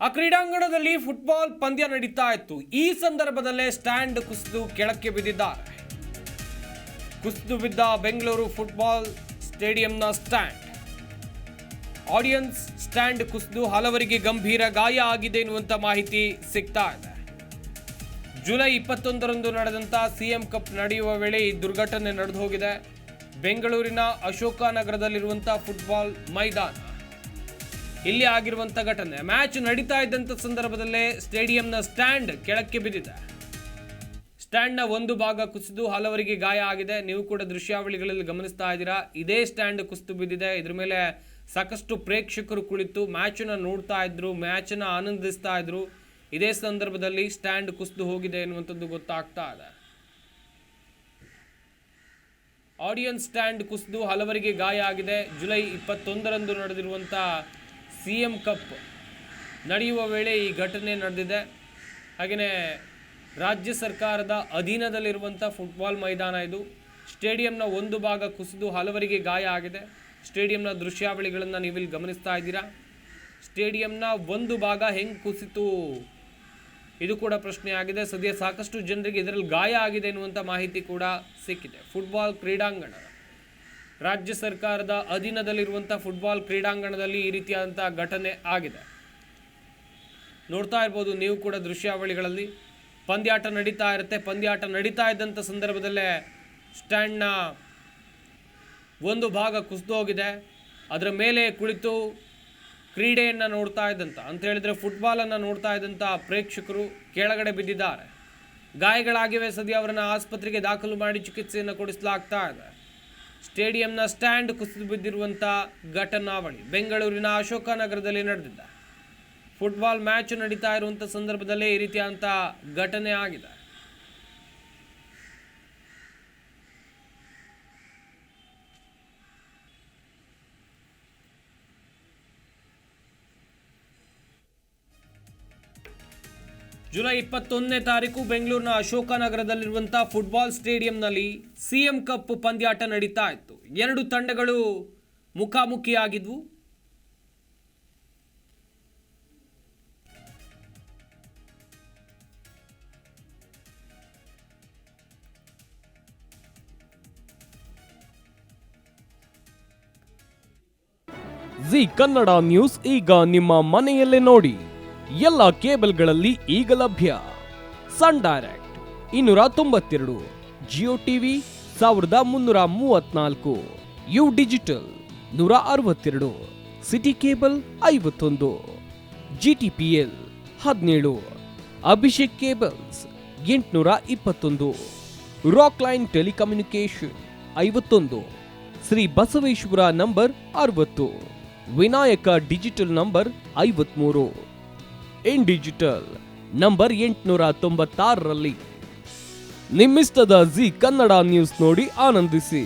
ಆ ಕ್ರೀಡಾಂಗಣದಲ್ಲಿ ಫುಟ್ಬಾಲ್ ಪಂದ್ಯ ನಡೀತಾ ಇತ್ತು. ಈ ಸಂದರ್ಭದಲ್ಲೇ ಸ್ಟ್ಯಾಂಡ್ ಕುಸಿದು ಕೆಳಕ್ಕೆ ಬಿದ್ದಿದ್ದಾರೆ. ಕುಸಿದು ಬಿದ್ದ ಬೆಂಗಳೂರು ಫುಟ್ಬಾಲ್ ಸ್ಟೇಡಿಯಂನ ಸ್ಟ್ಯಾಂಡ್. ಆಡಿಯನ್ಸ್ ಸ್ಟ್ಯಾಂಡ್ ಕುಸಿದು ಹಲವರಿಗೆ ಗಂಭೀರ ಗಾಯ ಆಗಿದೆ ಎನ್ನುವಂತ ಮಾಹಿತಿ ಸಿಗ್ತಾ ಇದೆ. ಜುಲೈ 21ರಂದು ನಡೆದಂತ ಸಿಎಂ ಕಪ್ ನಡೆಯುವ ವೇಳೆ ಈ ದುರ್ಘಟನೆ ನಡೆದು ಹೋಗಿದೆ. ಬೆಂಗಳೂರಿನ ಅಶೋಕ ನಗರದಲ್ಲಿರುವಂತಹ ಫುಟ್ಬಾಲ್ ಮೈದಾನ, ಇಲ್ಲಿ ಆಗಿರುವಂತ ಘಟನೆ. ಮ್ಯಾಚ್ ನಡೀತಾ ಇದ್ದಂತ ಸಂದರ್ಭದಲ್ಲೇ ಸ್ಟೇಡಿಯಂನ ಸ್ಟ್ಯಾಂಡ್ ಕೆಳಕ್ಕೆ ಬಿದ್ದಿದೆ. ಸ್ಟ್ಯಾಂಡ್ನ ಒಂದು ಭಾಗ ಕುಸಿದು ಹಲವರಿಗೆ ಗಾಯ ಆಗಿದೆ. ನೀವು ಕೂಡ ದೃಶ್ಯಾವಳಿಗಳಲ್ಲಿ ಗಮನಿಸ್ತಾ ಇದ್ದೀರಾ. ಇದೇ ಸ್ಟ್ಯಾಂಡ್ ಕುಸಿದು ಬಿದ್ದಿದೆ. ಇದ್ರ ಮೇಲೆ ಸಾಕಷ್ಟು ಪ್ರೇಕ್ಷಕರು ಕುಳಿತು ಮ್ಯಾಚನ್ನ ನೋಡ್ತಾ ಇದ್ರು, ಮ್ಯಾಚನ್ನ ಆನಂದಿಸ್ತಾ ಇದ್ರು. ಇದೇ ಸಂದರ್ಭದಲ್ಲಿ ಸ್ಟ್ಯಾಂಡ್ ಕುಸಿದು ಹೋಗಿದೆ ಎನ್ನುವಂಥದ್ದು ಗೊತ್ತಾಗ್ತಾ ಇದೆ. ಆಡಿಯನ್ಸ್ ಸ್ಟ್ಯಾಂಡ್ ಕುಸಿದು ಹಲವರಿಗೆ ಗಾಯ ಆಗಿದೆ. ಜುಲೈ 21ರಂದು ನಡೆದಿರುವಂಥ ಸಿಎಂ ಕಪ್ ನಡೆಯುವ ವೇಳೆ ಈ ಘಟನೆ ನಡೆದಿದೆ. ಹಾಗೆಯೇ ರಾಜ್ಯ ಸರ್ಕಾರದ ಅಧೀನದಲ್ಲಿರುವಂಥ ಫುಟ್ಬಾಲ್ ಮೈದಾನ ಇದು. ಸ್ಟೇಡಿಯಂನ ಒಂದು ಭಾಗ ಕುಸಿದು ಹಲವರಿಗೆ ಗಾಯ ಆಗಿದೆ. ಸ್ಟೇಡಿಯಂನ ದೃಶ್ಯಾವಳಿಗಳನ್ನು ನೀವಿಲ್ಲಿ ಗಮನಿಸ್ತಾ ಇದ್ದೀರಾ. ಸ್ಟೇಡಿಯಂನ ಒಂದು ಭಾಗ ಹೆಂಗೆ ಕುಸಿತು, ಇದು ಕೂಡ ಪ್ರಶ್ನೆ ಆಗಿದೆ. ಸದ್ಯ ಸಾಕಷ್ಟು ಜನರಿಗೆ ಇದರಲ್ಲಿ ಗಾಯ ಆಗಿದೆ ಎನ್ನುವಂಥ ಮಾಹಿತಿ ಕೂಡ ಸಿಕ್ಕಿದೆ. ಫುಟ್ಬಾಲ್ ಕ್ರೀಡಾಂಗಣ, ರಾಜ್ಯ ಸರ್ಕಾರದ ಅಧೀನದಲ್ಲಿರುವಂಥ ಫುಟ್ಬಾಲ್ ಕ್ರೀಡಾಂಗಣದಲ್ಲಿ ಈ ರೀತಿಯಾದಂಥ ಘಟನೆ ಆಗಿದೆ. ನೋಡ್ತಾ ಇರ್ಬೋದು ನೀವು ಕೂಡ ದೃಶ್ಯಾವಳಿಗಳಲ್ಲಿ. ಪಂದ್ಯಾಟ ನಡೀತಾ ಇರುತ್ತೆ. ಪಂದ್ಯಾಟ ನಡೀತಾ ಇದ್ದಂಥ ಸಂದರ್ಭದಲ್ಲೇ ಸ್ಟ್ಯಾಂಡ್ನ ಒಂದು ಭಾಗ ಕುಸಿದು ಹೋಗಿದೆ. ಅದರ ಮೇಲೆ ಕುಳಿತು ಕ್ರೀಡೆಯನ್ನು ನೋಡ್ತಾ ಇದ್ದಂಥ ಅಂತ ಹೇಳಿದರೆ ಫುಟ್ಬಾಲನ್ನು ನೋಡ್ತಾ ಇದ್ದಂಥ ಪ್ರೇಕ್ಷಕರು ಕೆಳಗಡೆ ಬಿದ್ದಿದ್ದಾರೆ. ಗಾಯಗಳಾಗಿವೆ. ಸದ್ಯ ಅವರನ್ನು ಆಸ್ಪತ್ರೆಗೆ ದಾಖಲು ಮಾಡಿ ಚಿಕಿತ್ಸೆಯನ್ನು ಕೊಡಿಸಲಾಗ್ತಾ ಇದೆ. ಸ್ಟೇಡಿಯಂನ ಸ್ಟ್ಯಾಂಡ್ ಕುಸಿದು ಬಿದ್ದಿರುವಂಥ ಘಟನಾವಳಿ ಬೆಂಗಳೂರಿನ ಅಶೋಕ ನಗರದಲ್ಲಿ ನಡೆದಿದೆ. ಫುಟ್ಬಾಲ್ ಮ್ಯಾಚ್ ನಡೀತಾ ಇರುವಂಥ ಸಂದರ್ಭದಲ್ಲೇ ಈ ರೀತಿಯಾದಂಥ ಘಟನೆ ಆಗಿದೆ. ಜುಲೈ 21ನೇ ತಾರೀಕು ಬೆಂಗಳೂರಿನ ಅಶೋಕ ನಗರದಲ್ಲಿರುವಂಥ ಫುಟ್ಬಾಲ್ ಸ್ಟೇಡಿಯಂನಲ್ಲಿ ಸಿಎಂ ಕಪ್ ಪಂದ್ಯಾಟ ನಡೀತಾ ಇತ್ತು. ಎರಡು ತಂಡಗಳು ಮುಖಾಮುಖಿಯಾಗಿದ್ವು. ಜಿ ಕನ್ನಡ ನ್ಯೂಸ್ ಈಗ ನಿಮ್ಮ ಮನೆಯಲ್ಲೇ ನೋಡಿ. ಎಲ್ಲ ಕೇಬಲ್ಗಳಲ್ಲಿ ಈಗ ಲಭ್ಯ. Sun Direct 292, Jio TV 1334, U Digital 162, City Cable 51, GTPL 17, Abhishek Cables 821, Rockline telecommunication 51, Shri Basaveshwara number 60, Vinayaka digital number 53, in digital number 896ರಲ್ಲಿ. ನಿಮ್ಮಿಸ್ತದ ಜಿ ಕನ್ನಡ ನ್ಯೂಸ್ ನೋಡಿ ಆನಂದಿಸಿ.